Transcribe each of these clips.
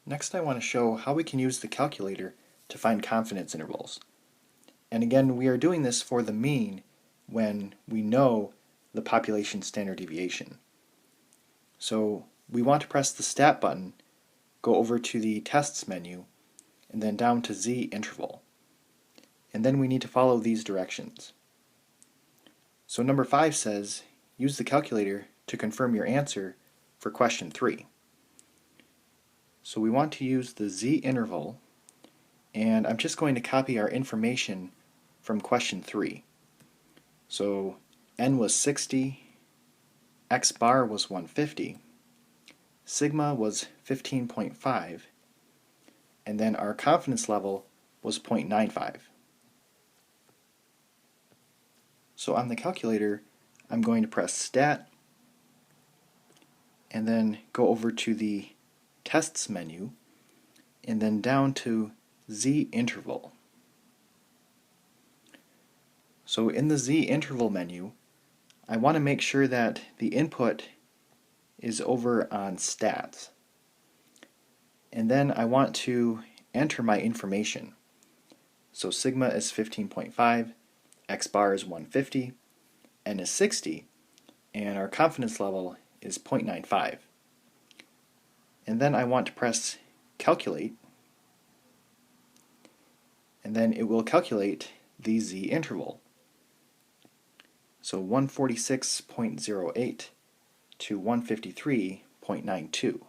Next I want to show how we can use the calculator to find confidence intervals. And again, we are doing this for the mean when we know the population standard deviation. So we want to press the Stat button, go over to the Tests menu, and then down to Z-interval. And then we need to follow these directions. So number 5 says, use the calculator to confirm your answer for question 3. So we want to use the Z-interval, and I'm just going to copy our information from question 3. So n was 60, x bar was 150, sigma was 15.5, and then our confidence level was 0.95. So on the calculator, I'm going to press Stat, and then go over to the Tests menu, and then down to Z-interval. So in the Z-interval menu, I want to make sure that the input is over on stats. And then I want to enter my information. So sigma is 15.5, x bar is 150, n is 60, and our confidence level is 0.95. And then I want to press Calculate, and then it will calculate the Z-interval. So 146.08 to 153.92.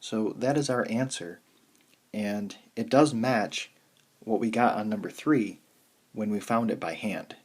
So that is our answer, and it does match what we got on number 3 when we found it by hand.